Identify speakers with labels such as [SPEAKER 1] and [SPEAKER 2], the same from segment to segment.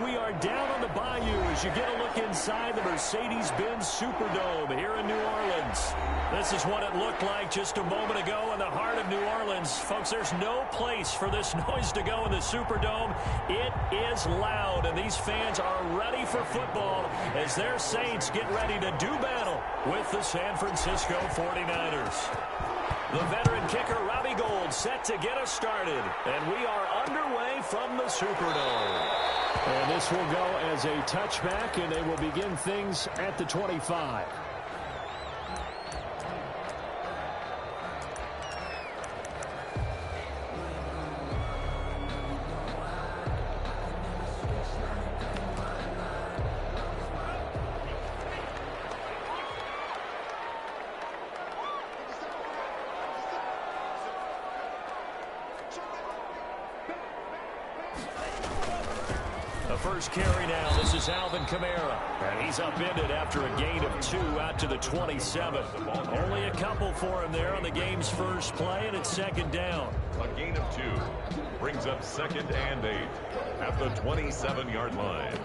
[SPEAKER 1] we are down on the bayou as you get a look inside the Mercedes-Benz Superdome here in New Orleans. This is what it looked like just a moment ago in the heart of New Orleans. Folks, there's no place for this noise to go in the Superdome. It is loud, and these fans are ready for football as their Saints get ready to do battle with the San Francisco 49ers. The veteran kicker, Robbie Gould, set to get us started. And we are underway from the Superdome.
[SPEAKER 2] And this will go as a touchback, and they will begin things at the 25.
[SPEAKER 1] First carry now. This is Alvin Kamara. And he's upended after a gain of 2 out to the 27. Only a couple for him there on the game's first play, and it's second down.
[SPEAKER 3] A gain of 2 brings up 2nd and 8 at the 27-yard line.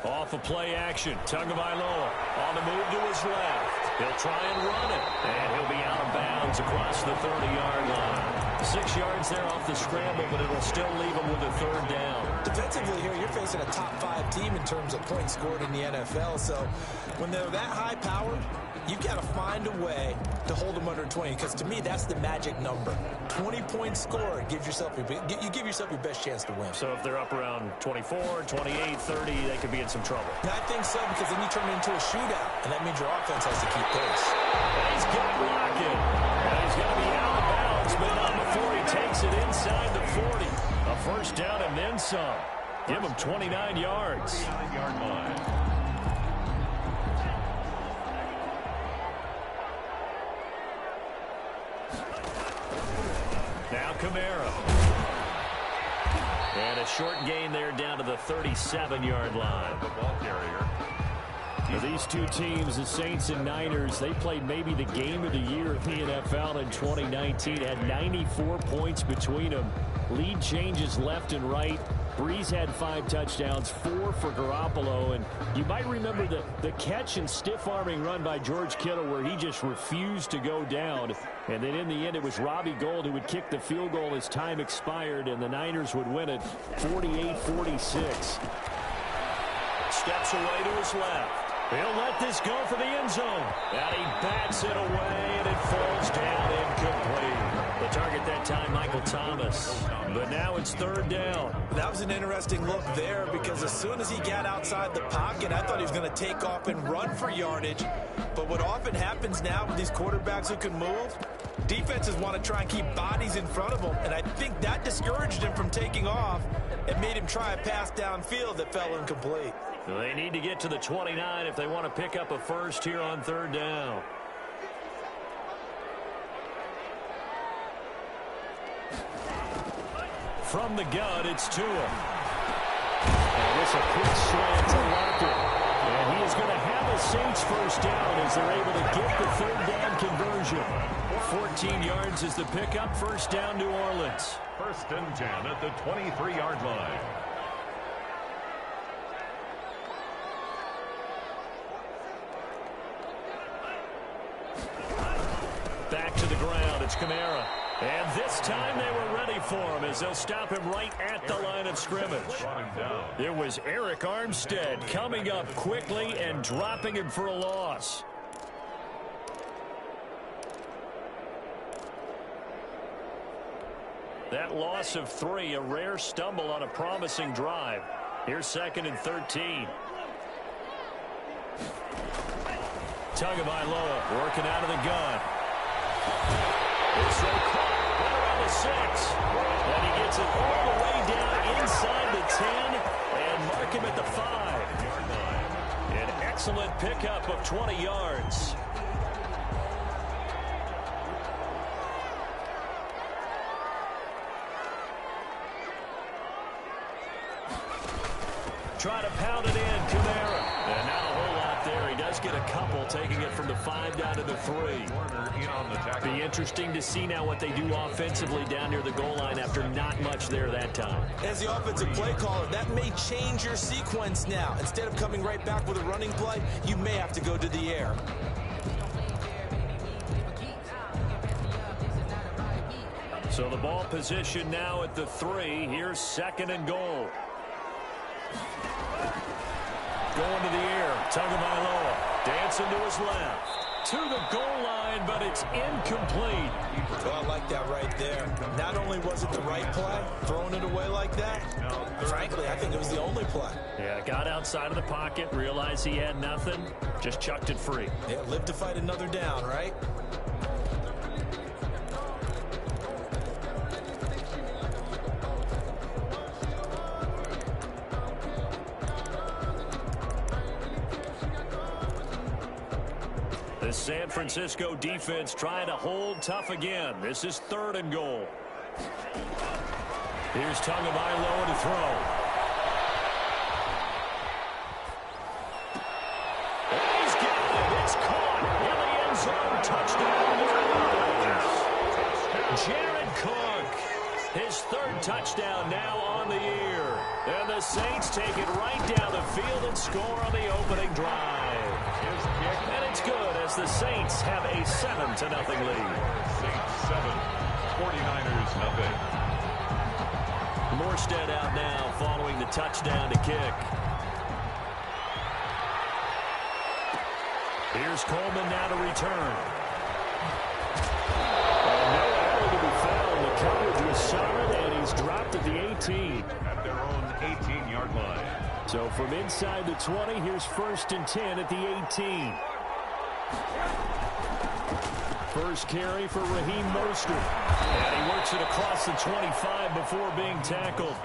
[SPEAKER 1] Off of play action, Tagovailoa on the move to his left. He'll try and run it, and he'll be out of bounds across the 30-yard line. 6 yards there off the scramble, but it'll still leave him with a third down.
[SPEAKER 4] Defensively here, you're facing a top-5 team in terms of points scored in the NFL, so when they're that high power, you've got to find a way to hold them under 20, because to me, that's the magic number. 20 points scored gives yourself you give yourself your best chance to win.
[SPEAKER 1] So if they're up around 24, 28, 30, they could be in some trouble.
[SPEAKER 4] I think so, because then you turn it into a shootout, and that means your offense has to keep pace.
[SPEAKER 1] And he's got Lockett. And he's going to be out of bounds, but not before he takes it inside the 40. A first down and then some. Give him 29 yards.
[SPEAKER 3] 29-yard line.
[SPEAKER 1] Now Kamara. And a short gain there down to the 37-yard line.
[SPEAKER 3] The ball carrier.
[SPEAKER 2] Now these two teams, the Saints and Niners, they played maybe the game of the year in the NFL in 2019. Had 94 points between them. Lead changes left and right. Breeze had 5 touchdowns, 4 for Garoppolo. And you might remember the catch and stiff-arming run by George Kittle where he just refused to go down. And then in the end, it was Robbie Gould who would kick the field goal as time expired, and the Niners would win it 48-46.
[SPEAKER 1] Steps away to his left. He'll let this go for the end zone. And he bats it away, and it falls down incomplete. The target that time, Michael Thomas. But now it's third down.
[SPEAKER 4] That was an interesting look there, because as soon as he got outside the pocket, I thought he was going to take off and run for yardage. But what often happens now with these quarterbacks who can move, defenses want to try and keep bodies in front of them, and I think that discouraged him from taking off and made him try a pass downfield that fell incomplete.
[SPEAKER 1] They need to get to the 29 if they want to pick up a first here on third down. From the gun, it's Tua.
[SPEAKER 2] And this a quick slant to Lockett.
[SPEAKER 1] And he is going to have a Saints first down as they're able to get the third down conversion. 14 yards is the pickup, first down New Orleans.
[SPEAKER 3] 1st and 10 at the 23-yard line.
[SPEAKER 1] Back to the ground, it's Kamara. And this time they were ready for him as they'll stop him right at the line of scrimmage. It was Eric Armstead coming up quickly and dropping him for a loss. That loss of 3, a rare stumble on a promising drive. Here's 2nd and 13. Tagovailoa working out of the gun. It's so caught right around the 6. And he gets it all the way down inside the 10 and mark him at the 5. An excellent pickup of 20 yards. Try to pound it in, Kamara. And not a whole lot there. He does get get a couple, taking it from the 5 down to the 3. Be interesting to see now what they do offensively down near the goal line after not much there that time.
[SPEAKER 4] As the offensive play caller, that may change your sequence now. Instead of coming right back with a running play, you may have to go to the air.
[SPEAKER 1] So the ball position now at the 3. Here's 2nd and goal. Going to the air. Tagovailoa dancing to his left. To the goal line, but it's incomplete.
[SPEAKER 4] Well, I like that right there. Not only was it the right play, throwing it away like that, frankly, I think it was the only play.
[SPEAKER 1] Yeah, got outside of the pocket, realized he had nothing, just chucked it free.
[SPEAKER 4] Yeah, live to fight another down, right?
[SPEAKER 1] The San Francisco defense trying to hold tough again. This is 3rd and goal. Here's Tagovailoa to throw. He's got it. It's caught in the end zone. Touchdown. Jared Cook. His 3rd touchdown now on the year. And the Saints take it right down the field and score on the opening drive. And it's good as the Saints have a 7-0 lead.
[SPEAKER 3] Saints 7, 49ers nothing.
[SPEAKER 1] Morstead out now following the touchdown to kick. Here's Coleman now to return. No error to be found. The coverage was solid, and he's dropped at the 18.
[SPEAKER 3] At their own 18-yard line.
[SPEAKER 1] So from inside the 20, here's 1st and 10 at the 18. First carry for Raheem Mostert. And he works it across the 25 before being tackled.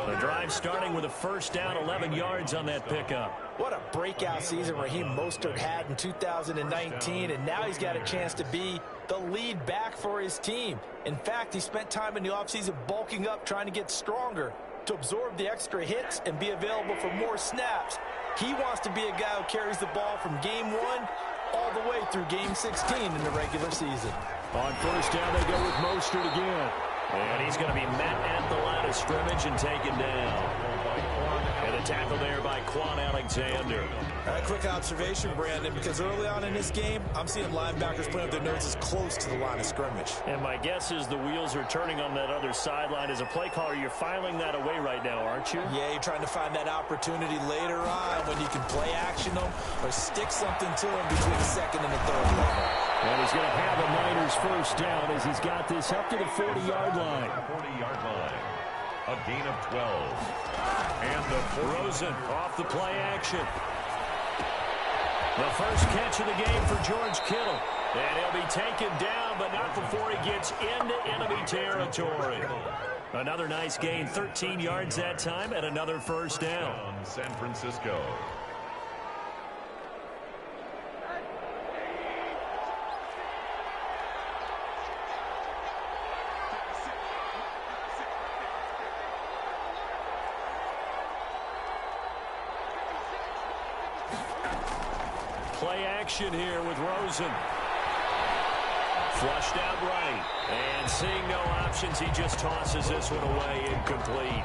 [SPEAKER 1] The drive starting with a 1st down, 11 yards on that pickup.
[SPEAKER 4] What a breakout season Raheem Mostert had in 2019, and now he's got a chance to be the lead back for his team. In fact, he spent time in the offseason bulking up, trying to get stronger to absorb the extra hits and be available for more snaps. He wants to be a guy who carries the ball from game 1 all the way through game 16 in the regular season.
[SPEAKER 1] On 1st down, they go with Mostert again. And he's going to be met at the line of scrimmage and taken down. And a tackle there by Quan Alexander.
[SPEAKER 4] A quick observation, Brandon, because early on in this game, I'm seeing linebackers putting up their noses close to the line of scrimmage.
[SPEAKER 1] And my guess is the wheels are turning on that other sideline. As a play caller, you're filing that away right now, aren't you?
[SPEAKER 4] Yeah, you're trying to find that opportunity later on when you can play action them or stick something to them between the 2nd and the 3rd level.
[SPEAKER 1] And he's going to have a Niners 1st down as he's got this up to the 40-yard line.
[SPEAKER 3] 40-yard line. A gain of 12. And the
[SPEAKER 1] Rosen off the play action. The first catch of the game for George Kittle. And he'll be taken down, but not before he gets into enemy territory. Another nice gain, 13 yards that time, and another 1st down.
[SPEAKER 3] San Francisco.
[SPEAKER 1] Play action here with Rosen. Flushed out right. And seeing no options, he just tosses this one away, incomplete.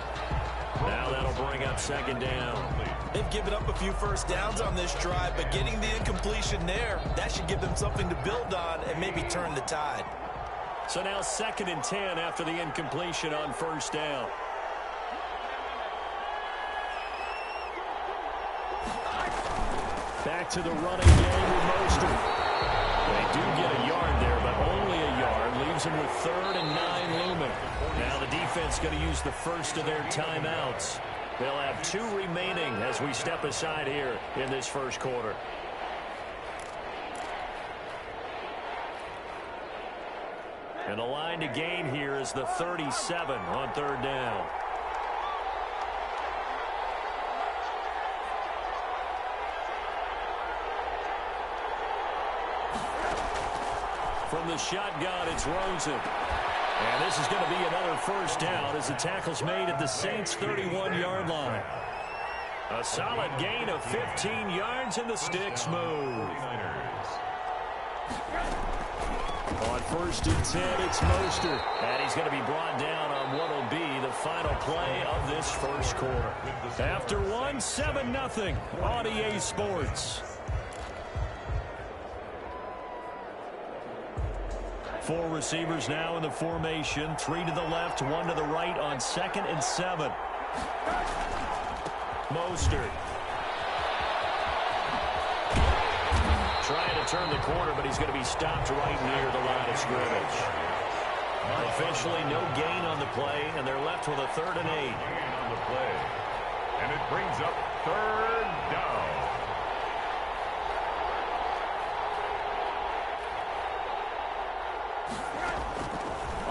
[SPEAKER 1] Now that'll bring up 2nd down.
[SPEAKER 4] They've given up a few 1st downs on this drive, but getting the incompletion there, that should give them something to build on and maybe turn the tide.
[SPEAKER 1] So now 2nd and 10 after the incompletion on 1st down. Back to the running game with Mostert. They do get a yard there, but only a yard. Leaves them with 3rd and 9 looming. Now the defense going to use the first of their timeouts. They'll have 2 remaining as we step aside here in this 1st quarter. And the line to gain here is the 37 on 3rd down. From the shotgun, it's Rosen. And this is going to be another 1st down as the tackle's made at the Saints' 31-yard line. A solid gain of 15 yards, and the sticks move. On 1st and 10, it's Mostert. And he's going to be brought down on what will be the final play of this first quarter. After 7-0 on EA Sports. 4 receivers now in the formation. 3 to the left, 1 to the right on 2nd and 7. Mostert. Trying to turn the corner, but he's going to be stopped right near the line of scrimmage. Officially, no gain on the play, and they're left with a 3rd and 8.
[SPEAKER 3] On the play. And it brings up 3rd down.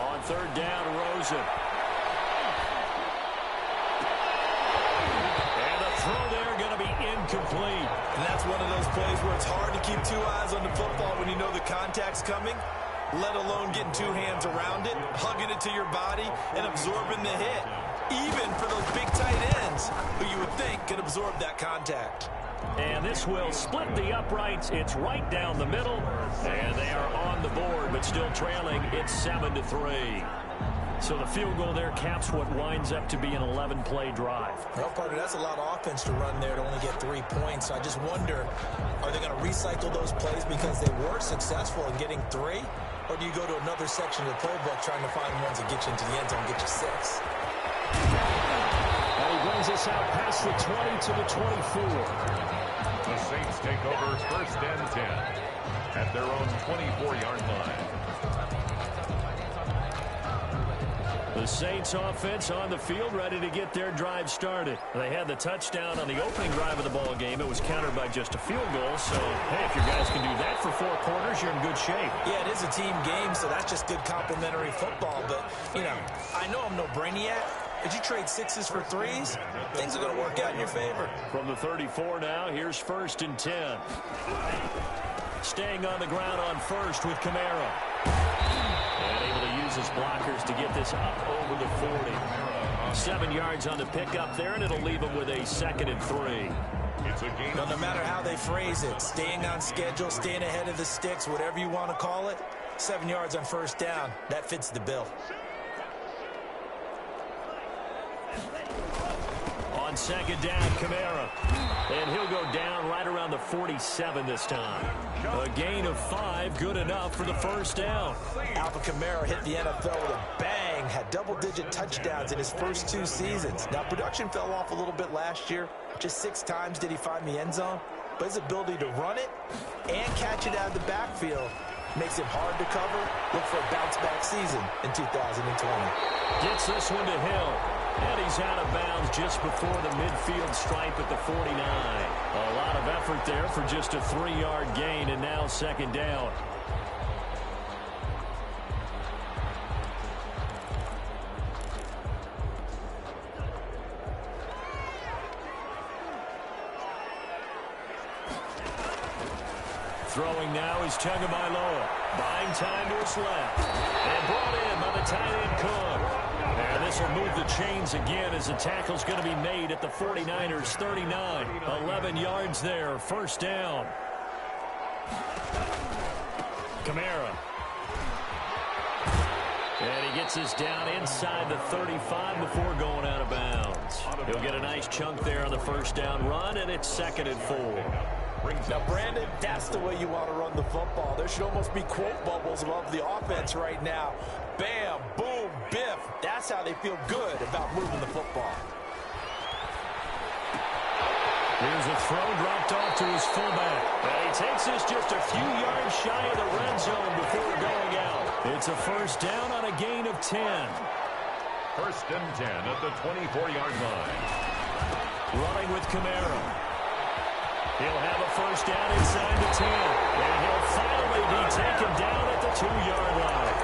[SPEAKER 1] On 3rd down, Rosen. And the throw there going to be incomplete.
[SPEAKER 4] And that's one of those plays where it's hard to keep 2 eyes on the football when you know the contact's coming, let alone getting 2 hands around it, hugging it to your body, and absorbing the hit. Even for those big tight ends who you would think could absorb that contact.
[SPEAKER 1] And this will split the uprights. It's right down the middle. And they are on the board, but still trailing. It's 7-3. So the field goal there caps what winds up to be an 11-play drive.
[SPEAKER 4] Well, partner, that's a lot of offense to run there to only get 3 points. So I just wonder, are they going to recycle those plays because they were successful in getting 3? Or do you go to another section of the playbook trying to find ones that get you into the end zone and get you 6?
[SPEAKER 2] And he brings us out past the 20 to the 24.
[SPEAKER 3] The Saints take over 1st and 10 at their own 24-yard line.
[SPEAKER 1] The Saints offense on the field, ready to get their drive started. They had the touchdown on the opening drive of the ball game. It was countered by just a field goal. So, hey, if your guys can do that for 4 quarters, you're in good shape.
[SPEAKER 4] Yeah, it is a team game, so that's just good complementary football. But, you know, I know I'm no brainiac. If you trade 6s for 3s, things are going to work out in your favor.
[SPEAKER 1] From the 34 now, here's 1st and 10. Staying on the ground on 1st with Kamara. And able to use his blockers to get this up over the 40. 7 yards on the pickup there, and it'll leave him with a 2nd and 3.
[SPEAKER 3] It's a game.
[SPEAKER 4] No matter how they phrase it, staying on schedule, staying ahead of the sticks, whatever you want to call it, 7 yards on 1st down, that fits the bill.
[SPEAKER 1] On 2nd down, Kamara. And he'll go down right around the 47 this time. A gain of 5, good enough for the 1st down.
[SPEAKER 4] Alvin Kamara hit the NFL with a bang, had double-digit touchdowns in his first 2 seasons. Now, production fell off a little bit last year. Just 6 times did he find the end zone. But his ability to run it and catch it out of the backfield makes it hard to cover. Look for a bounce-back season in 2020.
[SPEAKER 1] Gets this one to Hill. And he's out of bounds just before the midfield stripe at the 49. A lot of effort there for just a 3-yard gain, and now 2nd down. Throwing now is Tagovailoa. Buying time to his left. And brought in by the tight end Cook. And this will move the chains again as the tackle's going to be made at the 49ers 39. 11 yards there, 1st down. Kamara. And he gets this down inside the 35 before going out of bounds. He'll get a nice chunk there on the 1st down run, and it's 2nd and 4.
[SPEAKER 4] Now, Brandon, that's the way you want to run the football. There should almost be quote bubbles above the offense right now. Bam, boom, biff. That's how they feel good about moving the football.
[SPEAKER 1] Here's a throw dropped off to his fullback. And he takes this just a few yards shy of the red zone before going out. It's a 1st down on a gain of 10.
[SPEAKER 3] 1st and 10 at the 24-yard line.
[SPEAKER 1] Running with Kamara. He'll have a 1st down inside the 10. And he'll finally be taken down at the 2-yard line.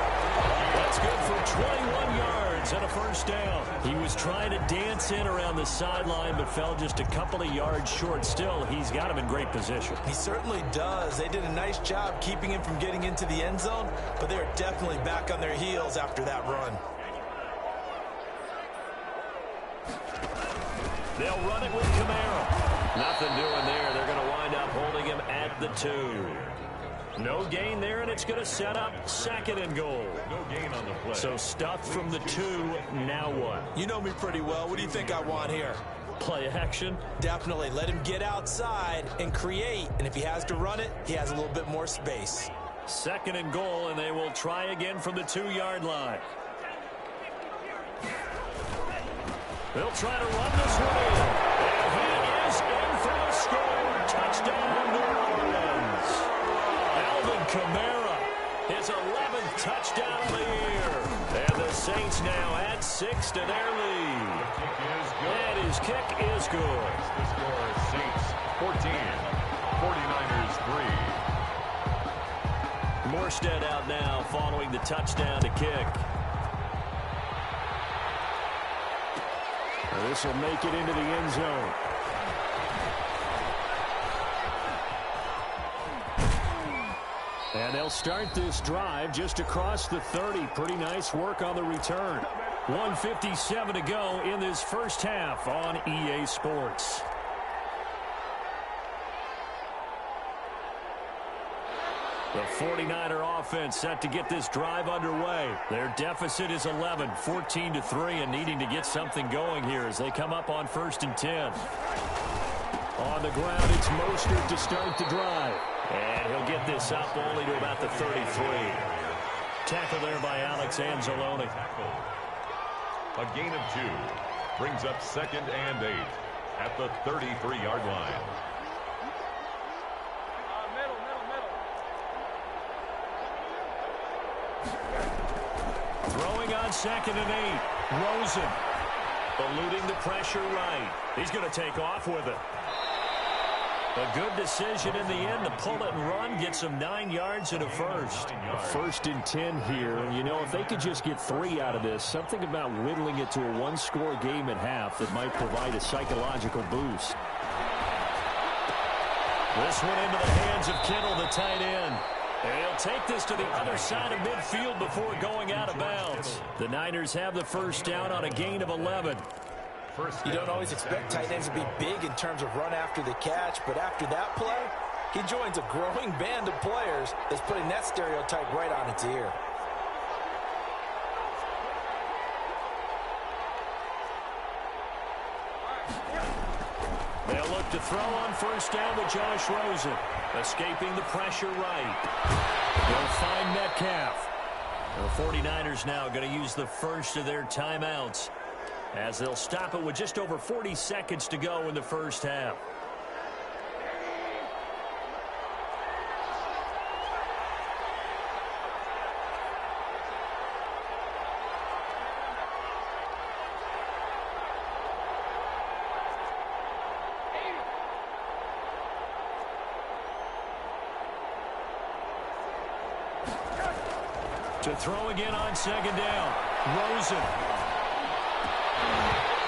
[SPEAKER 1] That's good for 21 yards and a 1st down. He was trying to dance in around the sideline, but fell just a couple of yards short. Still, he's got him in great position.
[SPEAKER 4] He certainly does. They did a nice job keeping him from getting into the end zone, but they're definitely back on their heels after that run.
[SPEAKER 1] They'll run it with Kamara. Nothing doing there. They're going to wind up holding him at the 2. No gain there, and it's going to set up 2nd and goal.
[SPEAKER 3] No gain on the play.
[SPEAKER 1] So stuffed from the 2. Now what?
[SPEAKER 4] You know me pretty well. What do you think I want here?
[SPEAKER 1] Play action?
[SPEAKER 4] Definitely. Let him get outside and create. And if he has to run it, he has a little bit more space.
[SPEAKER 1] 2nd and goal, and they will try again from the 2-yard line. They'll try to run this one in. And he is in for the score. Touchdown, New Orleans. Alvin Kamara, his 11th touchdown of the year. And the Saints now add 6 to their lead. And his kick is good.
[SPEAKER 3] The score is Saints 14, 49ers 3.
[SPEAKER 1] Morstead out now following the touchdown to kick. This will make it into the end zone. And they'll start this drive just across the 30. Pretty nice work on the return. 1:57 to go in this first half on EA Sports. The 49er offense set to get this drive underway. Their deficit is 11, 14-3, and needing to get something going here as they come up on 1st and 10. On the ground, it's Mostert to start the drive. And he'll get this up only to about the 33. Tackle there by Alex Anzalone.
[SPEAKER 3] A gain of 2 brings up 2nd and 8 at the 33-yard line.
[SPEAKER 1] Throwing on 2nd and 8. Rosen eluding the pressure right. He's going to take off with it. A good decision in the end to pull it and run. Gets him 9 yards and a first. 1st and 10 here. You know, if they could just get 3 out of this, something about whittling it to a 1-score game at half that might provide a psychological boost. This one into the hands of Kittle, the tight end. And he'll take this to the other side of midfield before going out of bounds. The Niners have the first down on a gain of 11.
[SPEAKER 4] You don't always expect tight ends to be big in terms of run after the catch, but after that play, he joins a growing band of players that's putting that stereotype right on its ear.
[SPEAKER 1] They'll look to throw on 1st down with Josh Rosen. Escaping the pressure right. They'll find Metcalf. The 49ers now going to use the first of their timeouts as they'll stop it with just over 40 seconds to go in the first half. To throw again on 2nd down. Rosen.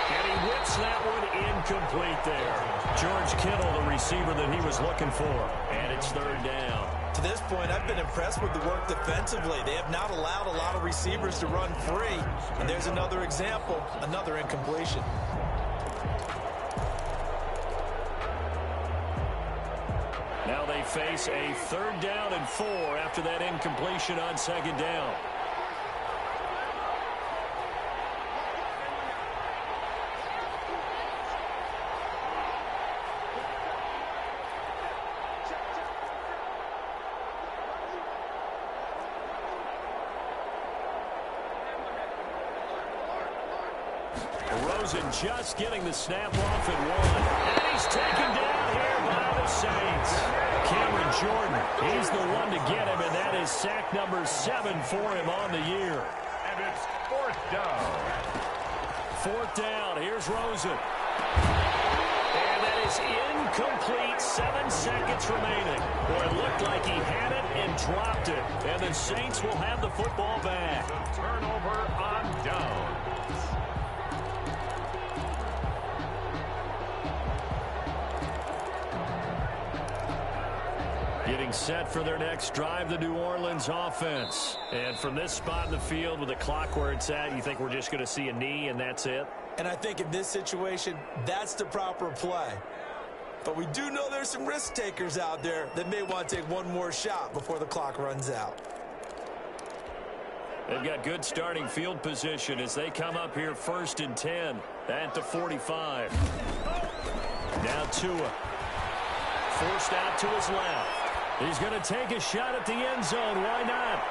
[SPEAKER 1] And he whips that one incomplete there. George Kittle, the receiver that he was looking for. And it's 3rd down.
[SPEAKER 4] To this point, I've been impressed with the work defensively. They have not allowed a lot of receivers to run free. And there's another example, another incompletion.
[SPEAKER 1] Now they face a 3rd down and 4 after that incompletion on 2nd down. Rosen just getting the snap off at 1. And he's taken down here by the Saints. Cameron Jordan, he's the one to get him, and that is sack number 7 for him on the year.
[SPEAKER 3] And it's 4th down.
[SPEAKER 1] 4th down, here's Rosen. And that is incomplete, 7 seconds remaining. Boy, it looked like he had it and dropped it. And the Saints will have the football back.
[SPEAKER 3] The turnover on down.
[SPEAKER 1] Getting set for their next drive, the New Orleans offense. And from this spot in the field with the clock where it's at, you think we're just going to see a knee and that's it?
[SPEAKER 4] And I think in this situation, that's the proper play. But we do know there's some risk takers out there that may want to take one more shot before the clock runs out.
[SPEAKER 1] They've got good starting field position as they come up here 1st and 10 at the 45. Now Tua. Forced out to his left. He's going to take a shot at the end zone. Why not?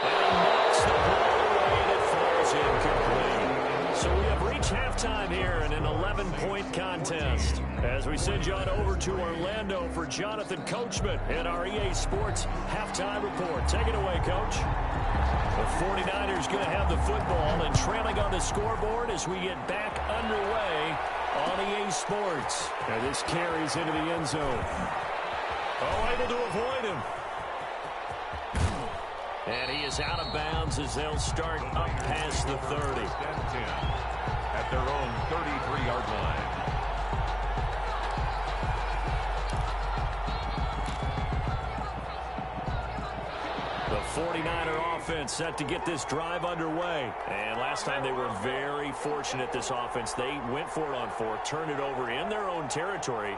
[SPEAKER 1] And he knocks the ball away and it falls incomplete. So we have reached halftime here in an 11-point contest. As we send you on over to Orlando for Jonathan Coachman in our EA Sports Halftime Report. Take it away, Coach. The 49ers going to have the football and trailing on the scoreboard as we get back underway on EA Sports. And this carries into the end zone. Oh, able to avoid him. And he is out of bounds as they'll start up past the 30.
[SPEAKER 3] At their own 33-yard line.
[SPEAKER 1] The 49er offense set to get this drive underway. And last time they were very fortunate, this offense. They went for it on 4, turned it over in their own territory,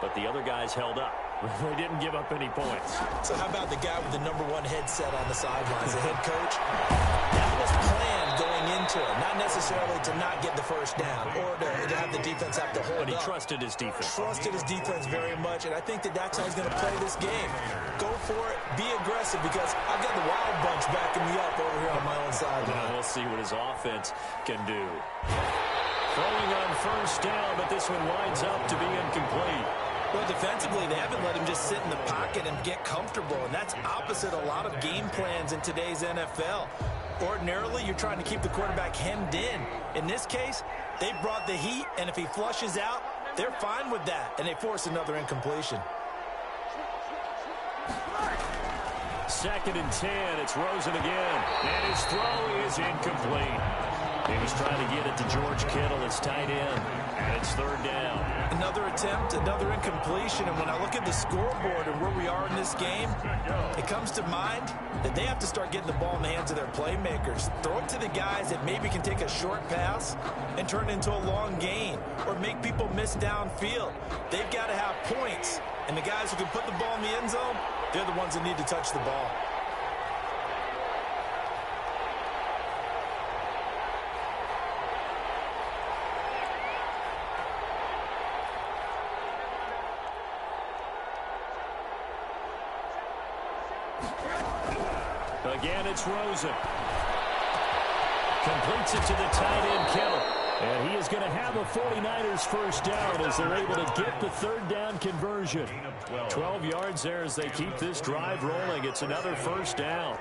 [SPEAKER 1] but the other guys held up. They didn't give up any points.
[SPEAKER 4] So how about the guy with the #1 headset on the sidelines, the head coach? That was planned going into it, not necessarily to not get the first down or to have the defense have to hold up.
[SPEAKER 1] But he trusted his defense.
[SPEAKER 4] Trusted his defense very much, and I think that's how he's going to play this game. Go for it, be aggressive, because I've got the Wild Bunch backing me up over here on my own sideline.
[SPEAKER 1] We'll see what his offense can do. Throwing on 1st down, but this one winds up to be incomplete.
[SPEAKER 4] Well, defensively, they haven't let him just sit in the pocket and get comfortable, and that's opposite a lot of game plans in today's NFL. Ordinarily, you're trying to keep the quarterback hemmed in. In this case, they brought the heat, and if he flushes out, they're fine with that, and they force another incompletion.
[SPEAKER 1] 2nd and 10, it's Rosen again, and his throw is incomplete. He was trying to get it to George Kittle, his tight end, and it's 3rd down.
[SPEAKER 4] Another attempt, another incompletion, and when I look at the scoreboard and where we are in this game, it comes to mind that they have to start getting the ball in the hands of their playmakers. Throw it to the guys that maybe can take a short pass and turn it into a long gain or make people miss downfield. They've got to have points, and the guys who can put the ball in the end zone, they're the ones that need to touch the ball.
[SPEAKER 1] Again, it's Rosen. Completes it to the tight end, Kittle. And he is going to have a 49ers first down as they're able to get the 3rd down conversion. 12 yards there as they keep this drive rolling. It's another 1st down.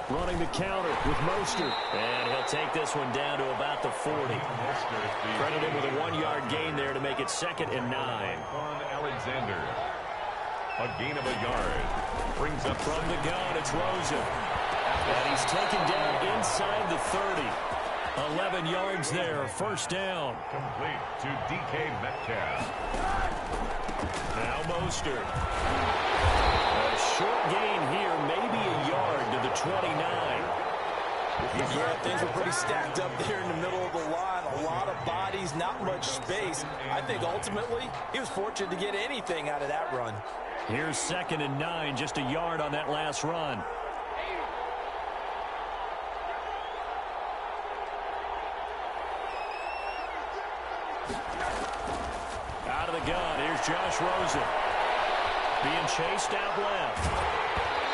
[SPEAKER 1] Running the counter with Mostert. And he'll take this one down to about the 40. Credit him with a 1-yard gain there to make it 2nd and 9.
[SPEAKER 3] Alexander. A gain of a yard. Brings up
[SPEAKER 1] from the gun, it's Rosen. And he's taken down inside the 30. 11 yards there, 1st down.
[SPEAKER 3] Complete to DK Metcalf.
[SPEAKER 1] Now Mostert. A short gain here, maybe a yard to the 29.
[SPEAKER 4] Yeah, things were pretty stacked up there in the middle of the line. A lot of bodies, not much space. I think ultimately he was fortunate to get anything out of that run.
[SPEAKER 1] Here's 2nd and 9, just a yard on that last run. Out of the gun, here's Josh Rosen. Being chased out left.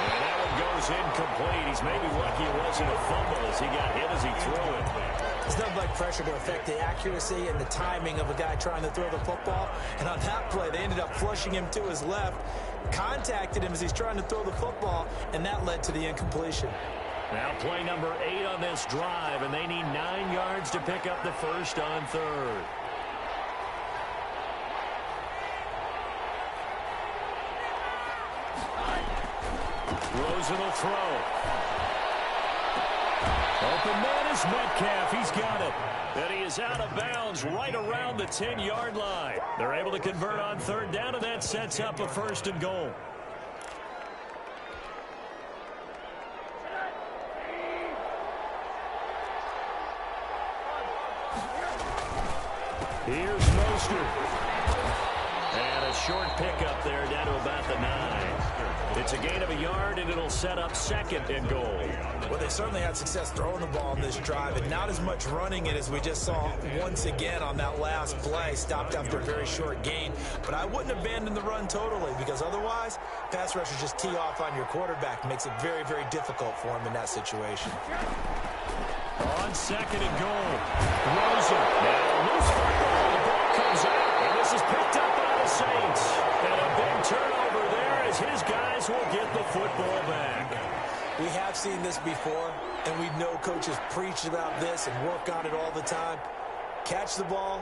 [SPEAKER 1] And that one goes incomplete. He's maybe lucky it wasn't a fumble as he got hit as he threw it.
[SPEAKER 4] There's nothing like pressure to affect the accuracy and the timing of a guy trying to throw the football. And on that play, they ended up flushing him to his left, contacted him as he's trying to throw the football, and that led to the incompletion.
[SPEAKER 1] Now play number 8 on this drive, and they need 9 yards to pick up the first on 3rd. Rosen will throw. Open man is Metcalf. He's got it. And he is out of bounds right around the 10-yard line. They're able to convert on 3rd down, and that sets up a 1st and goal. Here's Mostert. And a short pickup there down to about the 9. It's a gain of a yard, and it'll set up 2nd and goal.
[SPEAKER 4] Well, they certainly had success throwing the ball in this drive, and not as much running it as we just saw once again on that last play. Stopped after a very short gain. But I wouldn't abandon the run totally, because otherwise, pass rushers just tee off on your quarterback. Makes it very, very difficult for him in that situation.
[SPEAKER 1] On 2nd and goal, Rosen. Now loose football. The ball comes out, and this is picked up by the Saints. And a big turnover there as his guys will get the football back.
[SPEAKER 4] We have seen this before, and we know coaches preach about this and work on it all the time. Catch the ball.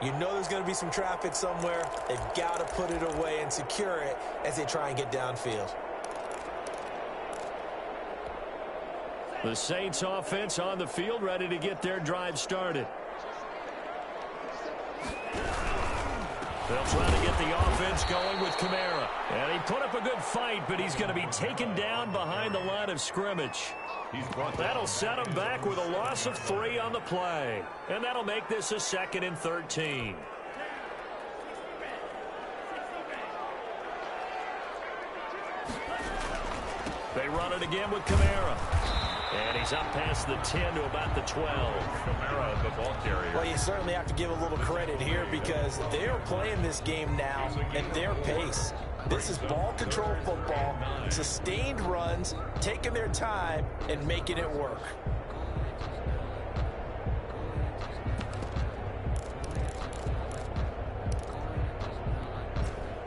[SPEAKER 4] You know there's going to be some traffic somewhere. They've got to put it away and secure it as they try and get downfield.
[SPEAKER 1] The Saints offense on the field, ready to get their drive started. They'll try to get the offense going with Kamara. And he put up a good fight, but he's going to be taken down behind the line of scrimmage. That'll set him back with a loss of 3 on the play. And that'll make this a 2nd and 13. They run it again with Kamara. And he's up past the 10 to about the 12.
[SPEAKER 3] Kamara, the ball carrier.
[SPEAKER 4] Well, you certainly have to give a little credit here because they're playing this game now at their pace. This is ball control football, sustained runs, taking their time, and making it work.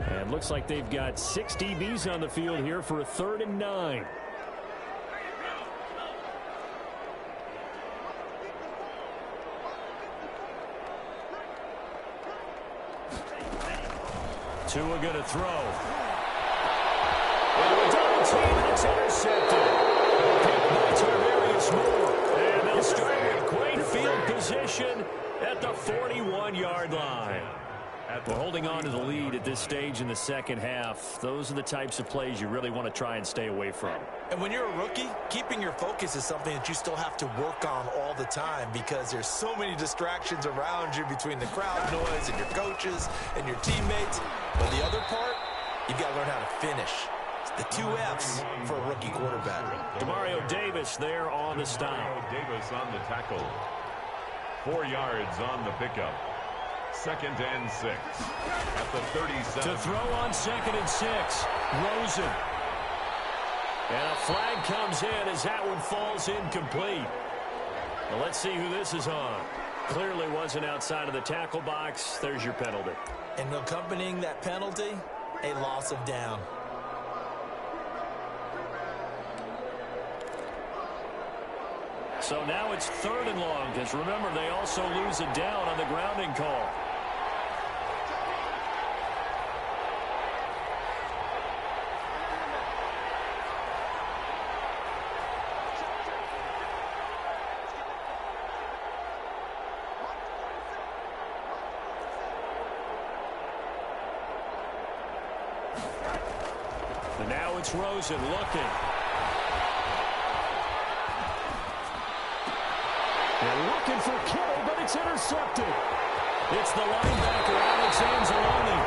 [SPEAKER 1] And looks like they've got 6 DBs on the field here for a 3rd and 9. Tua going to throw. Into a double team, and it's intercepted. Picked by Tarvarius Moore. And they'll start with great field position at the 41-yard line. We're holding on to the lead at this stage in the second half. Those are the types of plays you really want to try and stay away from.
[SPEAKER 4] And when you're a rookie, keeping your focus is something that you still have to work on all the time because there's so many distractions around you between the crowd noise and your coaches and your teammates. But the other part, you've got to learn how to finish. It's the 2 F's for a rookie quarterback.
[SPEAKER 1] Demario Davis there on the stop.
[SPEAKER 3] Davis on the tackle. 4 yards on the pickup. 2nd and 6 at the 37.
[SPEAKER 1] To throw on 2nd and 6, Rosen. And a flag comes in as that one falls incomplete. Well, let's see who this is on. Clearly wasn't outside of the tackle box. There's your penalty.
[SPEAKER 4] And accompanying that penalty, a loss of down.
[SPEAKER 1] So now it's 3rd and long, because remember, they also lose a down on the grounding call. And now it's Rosen looking. They're looking for Kittle, but it's intercepted. It's the linebacker, Alex Anzalone.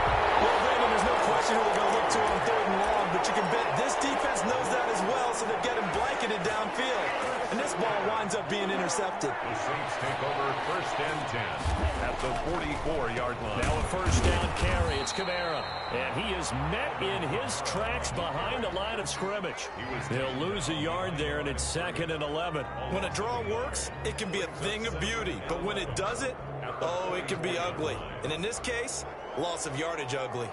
[SPEAKER 4] Well, Brandon, there's no question who they're going to look to on 3rd and long, but you can bet this defense knows that as well, so they're getting blanketed downfield. And this ball winds up being intercepted.
[SPEAKER 3] The Saints take over 1st and 10 at the 44-yard line.
[SPEAKER 1] Now a 1st down carry. It's Kamara. And he is met in his tracks behind the line of scrimmage. He'll lose a yard there, and it's 2nd and 11.
[SPEAKER 4] When a draw works, it can be a thing of beauty. But when it doesn't, oh, it can be ugly. And in this case, loss of yardage ugly.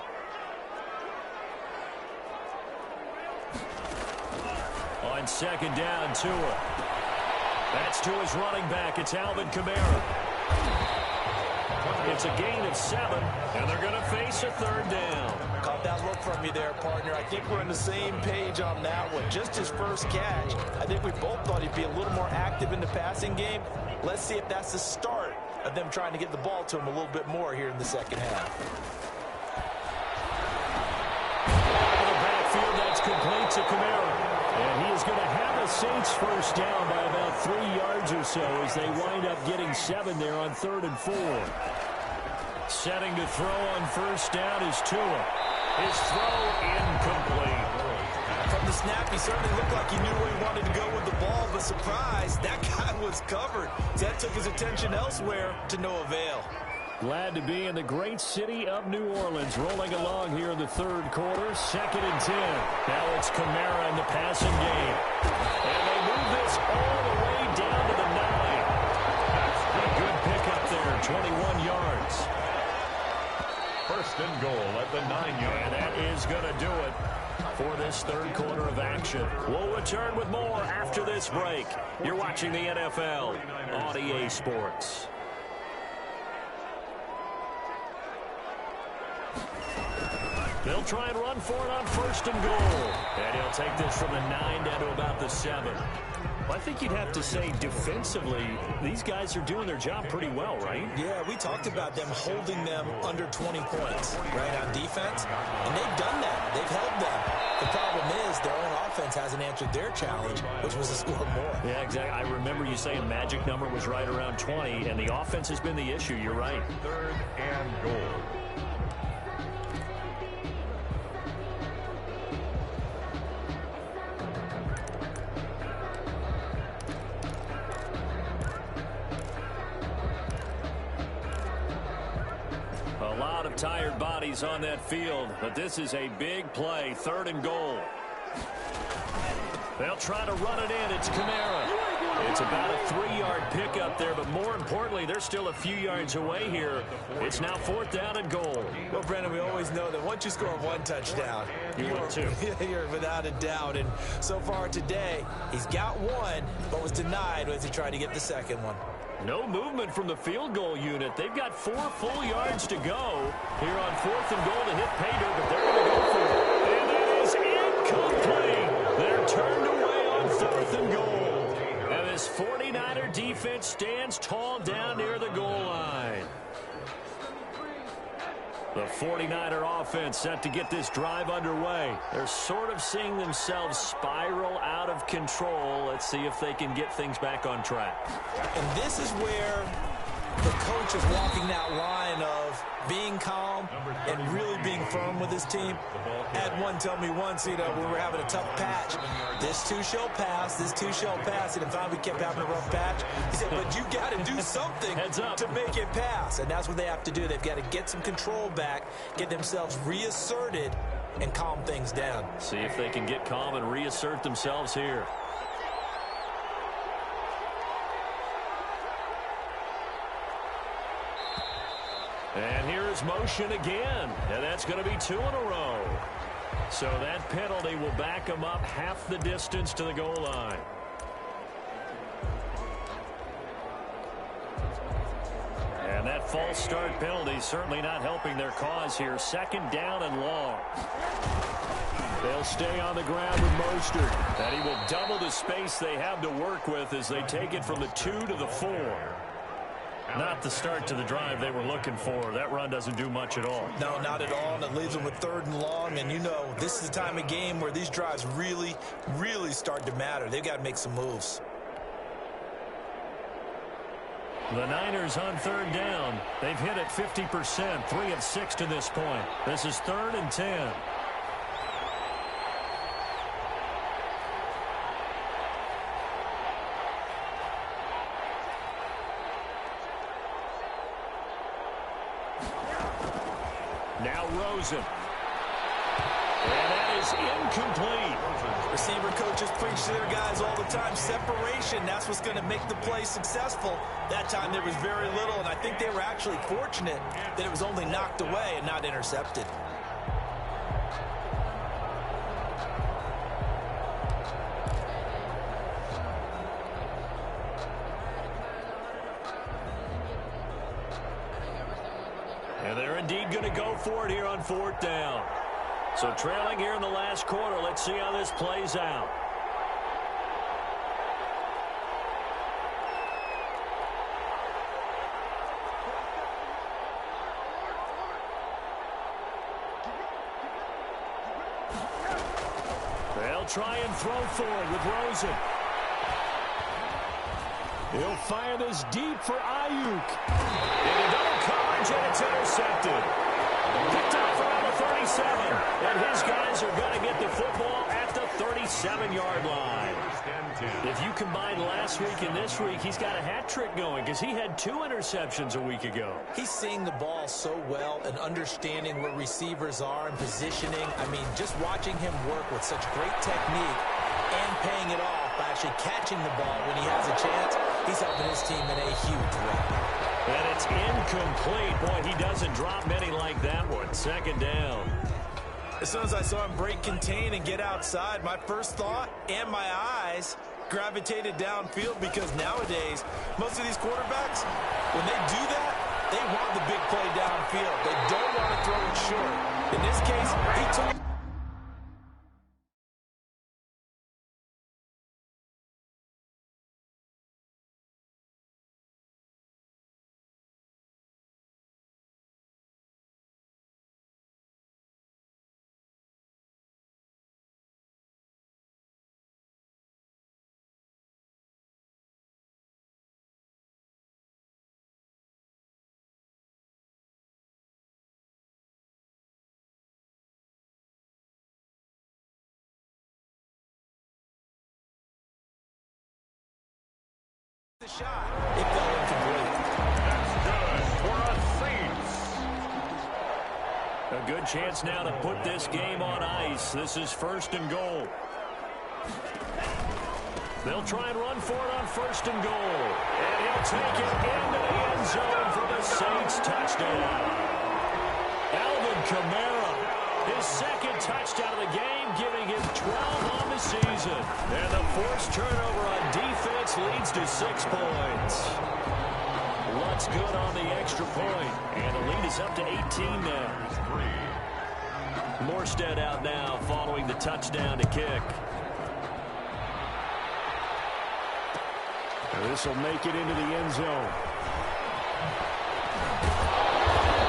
[SPEAKER 1] On 2nd down, Tua. That's to his running back. It's Alvin Kamara. It's a gain of 7, and they're going to face a 3rd down.
[SPEAKER 4] Caught that look from you there, partner. I think we're on the same page on that one. Just his first catch. I think we both thought he'd be a little more active in the passing game. Let's see if that's the start of them trying to get the ball to him a little bit more here in the second half.
[SPEAKER 1] Out of the backfield, that's complete to Kamara. And he is going to have a Saints 1st down by about 3 yards or so as they wind up getting 7 there on 3rd and 4. Setting to throw on first down is Tua. His throw incomplete.
[SPEAKER 4] From the snap, he certainly looked like he knew where he wanted to go with the ball, but surprise, that guy was covered. That took his attention elsewhere to no avail.
[SPEAKER 1] Glad to be in the great city of New Orleans, rolling along here in the third quarter. 2nd and 10. Now it's Kamara in the passing game. And they move this all the way down to the 9. A good pickup there, 21 yards.
[SPEAKER 3] 1st and goal at the 9-yard.
[SPEAKER 1] And that is going to do it for this third quarter of action. We'll return with more after this break. You're watching the NFL on EA Sports. They'll try and run for it on 1st and goal. And he'll take this from the 9 down to about the 7. Well, I think you'd have to say defensively, these guys are doing their job pretty well, right?
[SPEAKER 4] Yeah, we talked about them holding them under 20 points, right, on defense. And they've done that. They've held them. The problem is their own offense hasn't answered their challenge, which was to score more.
[SPEAKER 1] Yeah, exactly. I remember you saying magic number was right around 20, and the offense has been the issue. You're right.
[SPEAKER 3] 3rd and goal.
[SPEAKER 1] A lot of tired bodies on that field, but this is a big play. 3rd and goal. They'll try to run it in. It's Kamara. It's about a 3-yard pickup there, but more importantly, they're still a few yards away here. It's now 4th down and goal.
[SPEAKER 4] Well, Brandon, we always know that once you score one touchdown, you're without a doubt. And so far today, he's got one, but was denied as he tried to get the second one.
[SPEAKER 1] No movement from the field goal unit. They've got 4 full yards to go here on 4th and goal to hit Pater, but they're going to go for it. And that is incomplete. They're turned away on 4th and goal. And this 49er defense stands tall down near the goal line. The 49er offense set to get this drive underway. They're sort of seeing themselves spiral out of control. Let's see if they can get things back on track.
[SPEAKER 4] And this is where the coach is walking that line of being calm and really being firm with his team. Had one tell me once, we were having a tough patch. This too shall pass, this too shall pass. And finally we kept having a rough patch. He said, but you got to do something to make it pass. And that's what they have to do. They've got to get some control back, get themselves reasserted, and calm things down.
[SPEAKER 1] See if they can get calm and reassert themselves here. And here's motion again. And that's going to be 2 in a row. So that penalty will back them up half the distance to the goal line. And that false start penalty certainly not helping their cause here. 2nd down and long. They'll stay on the ground with Mostert. And he will double the space they have to work with as they take it from the 2 to the 4. Not the start to the drive they were looking for. That run doesn't do much at all.
[SPEAKER 4] No, not at all, and it leaves them with 3rd and long. And this is the time of game where these drives really, really start to matter. They've got to make some moves.
[SPEAKER 1] The Niners on 3rd down. They've hit it 50%, 3 of 6 to this point. This is 3rd and 10. Now Rosen. And that is incomplete.
[SPEAKER 4] Receiver coaches preach to their guys all the time. Separation, that's what's going to make the play successful. That time there was very little, and I think they were actually fortunate that it was only knocked away and not intercepted.
[SPEAKER 1] And they're indeed going to go for it here on 4th down. So trailing here in the last quarter. Let's see how this plays out. They'll try and throw forward with Rosen. He'll fire this deep for Ayuk. And a double coverage. charge, and it's intercepted. Picked off around the 37, and his guys are going to get the football at the 37-yard line. If you combine last week and this week, he's got a hat trick going because he had 2 interceptions a week ago.
[SPEAKER 4] He's seeing the ball so well and understanding where receivers are and positioning. I mean, just watching him work with such great technique and paying it off by actually catching the ball when he has a chance, he's helping his team in a huge way.
[SPEAKER 1] And it's incomplete. Boy, he doesn't drop many like that one. Second down.
[SPEAKER 4] As soon as I saw him break contain and get outside, my first thought and my eyes gravitated downfield because nowadays, most of these quarterbacks, when they do that, they want the big play downfield. They don't want to throw it short. In this case, he took... the shot. It fell incomplete.
[SPEAKER 3] That's good for a Saints.
[SPEAKER 1] A good chance now to put this game on ice. This is 1st and goal. They'll try and run for it on 1st and goal. And he'll take it into the end zone for the Saints touchdown. Alvin Kamara, his 2nd touchdown of the game, giving him 12 on the season. And the forced turnover on defense leads to 6 points. What's good on the extra point? And the lead is up to 18 now. Morstead out now following the touchdown to kick. This will make it into the end zone.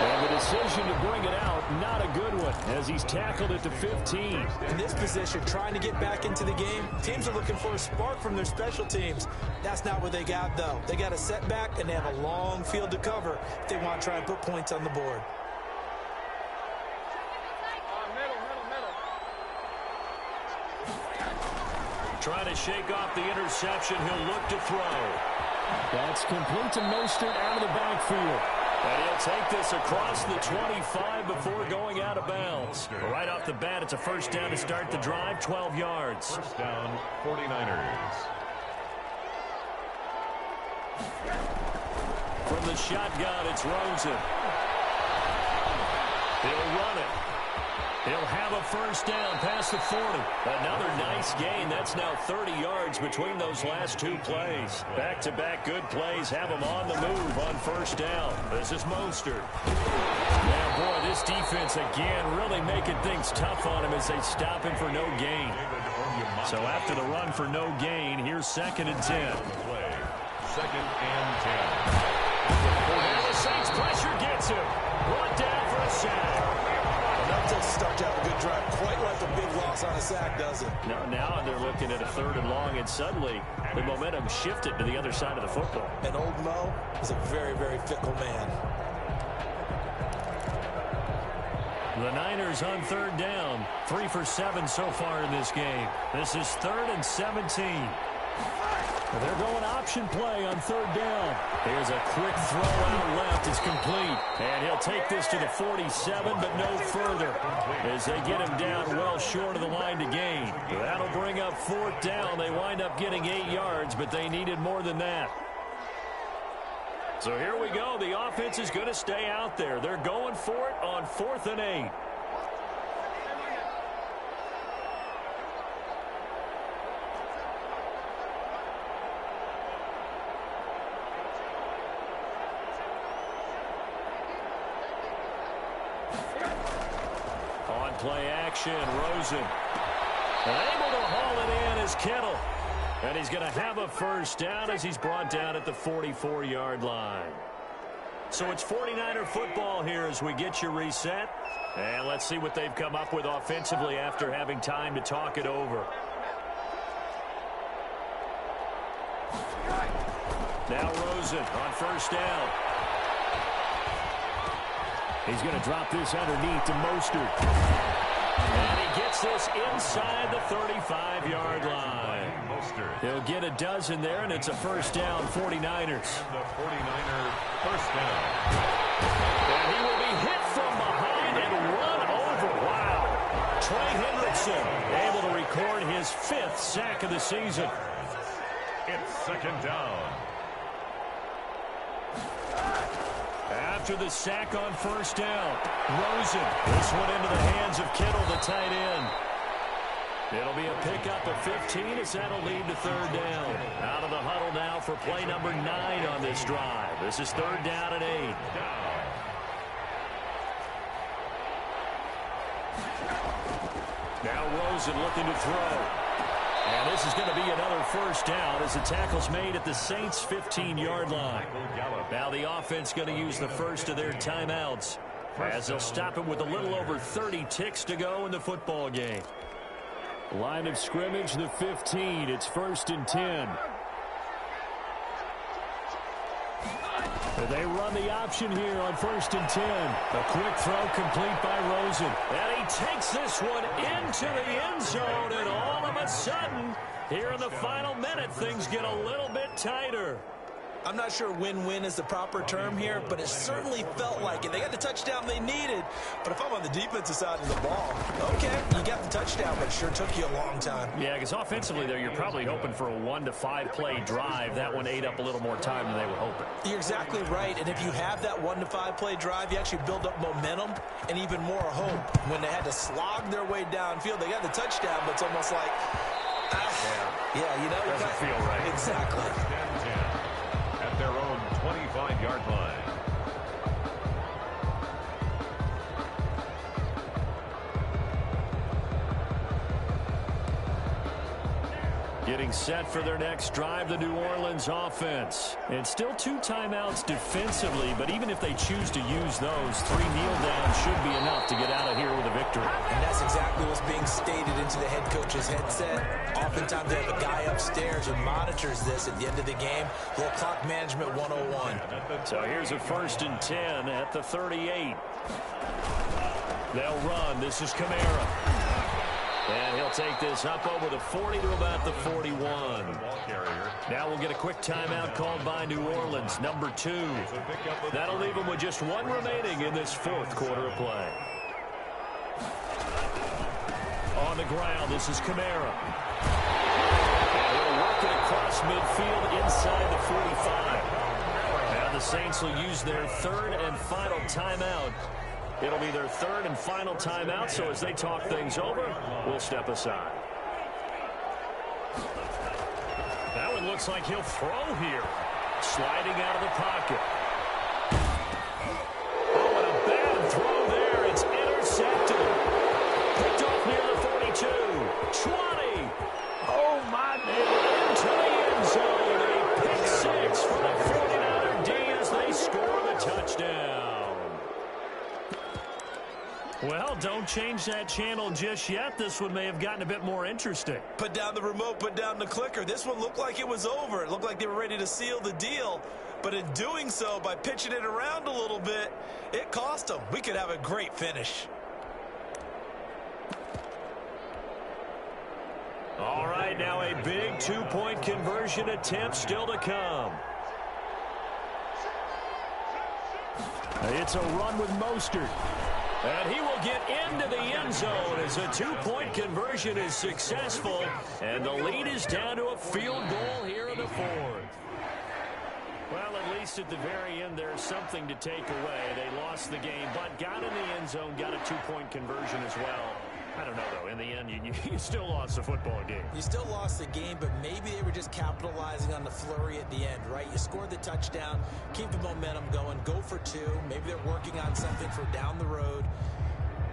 [SPEAKER 1] And the decision to bring it out, not a good one, as he's tackled at the 15.
[SPEAKER 4] In this position, trying to get back into the game, teams are looking for a spark from their special teams. That's not what they got, though. They got a setback, and they have a long field to cover if they want to try and put points on the board.
[SPEAKER 1] Trying to shake off the interception. He'll look to throw.
[SPEAKER 2] That's complete to Mostert out of the backfield.
[SPEAKER 1] And he'll take this across the 25 before going out of bounds. Right off the bat, it's a 1st down to start the drive, 12 yards.
[SPEAKER 3] 1st down, 49ers.
[SPEAKER 1] From the shotgun, it's Rosen. He'll run it. He'll have a 1st down past the 40. Another nice gain. That's now 30 yards between those last 2 plays. Back-to-back good plays have him on the move on 1st down. This is Mostert. Now, boy, this defense again really making things tough on him as they stop him for no gain. So after the run for no gain, here's 2nd and 10.
[SPEAKER 3] 2nd and 10.
[SPEAKER 1] And the Saints pressure gets him. Brought down for a sack.
[SPEAKER 4] That just stuck out a good drive, quite like a big loss on a sack, does it?
[SPEAKER 1] No, now they're looking at a 3rd and long, and suddenly the momentum shifted to the other side of the football.
[SPEAKER 4] And old Mo is a very, very fickle man.
[SPEAKER 1] The Niners on 3rd down, 3 for 7 so far in this game. This is 3rd and 17. They're going option play on 3rd down. Here's a quick throw out left. It's complete. And he'll take this to the 47, but no further. As they get him down well short of the line to gain. That'll bring up 4th down. They wind up getting 8 yards, but they needed more than that. So here we go. The offense is going to stay out there. They're going for it on 4th and 8. Play action, Rosen. Able to haul it in is Kittle. And he's going to have a 1st down as he's brought down at the 44-yard line. So it's 49er football here as we get you reset. And let's see what they've come up with offensively after having time to talk it over. Now Rosen on 1st down.
[SPEAKER 2] He's going to drop this underneath to Mostert.
[SPEAKER 1] And he gets this inside the 35-yard line. He'll get a dozen there, and it's a first down, 49ers.
[SPEAKER 3] The 49er first down.
[SPEAKER 1] And he will be hit from behind and run over. Wow. Trey Hendrickson able to record his 5th sack of the season.
[SPEAKER 3] It's second down.
[SPEAKER 1] After the sack on first down, Rosen. This one into the hands of Kittle, the tight end. It'll be a pickup of 15 as that'll lead to third down. Out of the huddle now for play number 9 on this drive. This is third down and 8. Now Rosen looking to throw. And this is going to be another first down as the tackle's made at the Saints' 15-yard line. Now the offense going to use the first of their timeouts as they'll stop it with a little over 30 ticks to go in the football game.
[SPEAKER 2] Line of scrimmage, the 15. It's 1st and 10. They run the option here on 1st and 10.
[SPEAKER 1] A quick throw complete by Rosen. And he takes this one into the end zone. And all of a sudden, here in the final minute, things get a little bit tighter.
[SPEAKER 4] I'm not sure win-win is the proper term here, but it certainly felt like it. They got the touchdown they needed. But if I'm on the defensive side of the ball, okay, you got the touchdown, but it sure took you a long time.
[SPEAKER 1] Yeah, because offensively there, you're probably hoping for a 1 to 5 play drive. That one ate up a little more time than they were hoping.
[SPEAKER 4] You're exactly right. And if you have that 1 to 5 play drive, you actually build up momentum and even more hope. When they had to slog their way downfield, they got the touchdown, but it's almost like, yeah, you know,
[SPEAKER 1] doesn't feel right.
[SPEAKER 4] Exactly.
[SPEAKER 3] 10-10 at their own 25-yard line.
[SPEAKER 1] Getting set for their next drive, the New Orleans offense. And still 2 timeouts defensively, but even if they choose to use those, 3 kneel downs should be enough to get out of here with a victory.
[SPEAKER 4] And that's exactly what's being stated into the head coach's headset. Oftentimes they have a guy upstairs who monitors this at the end of the game. Little clock management 101.
[SPEAKER 1] So here's a 1st and 10 at the 38. They'll run. This is Kamara. And he'll take this up over the 40 to about the 41. Now we'll get a quick timeout called by New Orleans, number 2. That'll leave them with just 1 remaining in this 4th quarter of play. On the ground, this is Kamara. And he'll work it across midfield inside the 45. Now the Saints will use their 3rd and final timeout. It'll be their 3rd and final timeout, so as they talk things over, we'll step aside. That one looks like he'll throw here. Sliding out of the pocket. Oh, and a bad throw there. It's intercepted. Picked off near the 42. 20. Oh, my man. Into the end zone. A pick 6 for the 49er D as they score the touchdown. Well, don't change that channel just yet. This one may have gotten a bit more interesting.
[SPEAKER 4] Put down the remote, put down the clicker. This one looked like it was over. It looked like they were ready to seal the deal. But in doing so, by pitching it around a little bit, it cost them. We could have a great finish.
[SPEAKER 1] All right, now a big 2-point conversion attempt still to come. It's a run with Mostert. And he will get into the end zone as a 2-point conversion is successful. And the lead is down to a field goal here in the 4th. Well, at least at the very end, there's something to take away. They lost the game, but got in the end zone, got a 2-point conversion as well. I don't know, though. In the end, you still lost the football game.
[SPEAKER 4] You still lost the game, but maybe they were just capitalizing on the flurry at the end, right? You scored the touchdown, keep the momentum going, go for 2. Maybe they're working on something for down the road.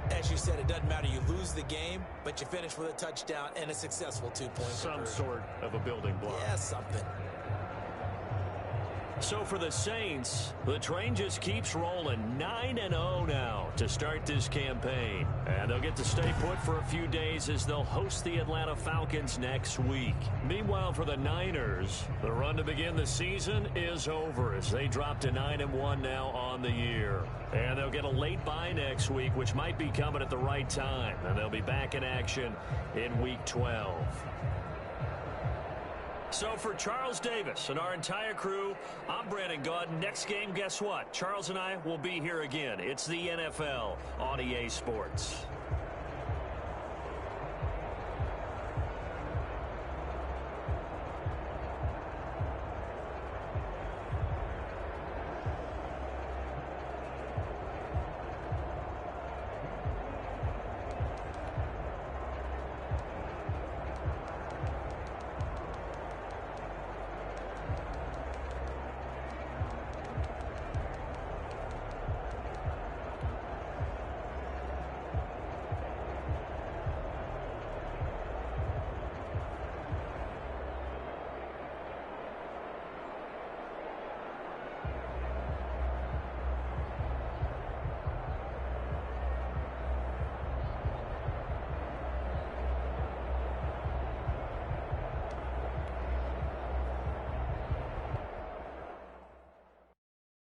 [SPEAKER 4] As you said, it doesn't matter. You lose the game, but you finish with a touchdown and a successful 2-point conversion.
[SPEAKER 1] Some sort of a building block.
[SPEAKER 4] Yeah, something.
[SPEAKER 1] So for the Saints, the train just keeps rolling. 9-0 now to start this campaign. And they'll get to stay put for a few days as they'll host the Atlanta Falcons next week. Meanwhile, for the Niners, the run to begin the season is over as they drop to 9-1 now on the year. And they'll get a late bye next week, which might be coming at the right time. And they'll be back in action in Week 12. So for Charles Davis and our entire crew, I'm Brandon Gaud. Next game, guess what? Charles and I will be here again. It's the NFL on EA Sports.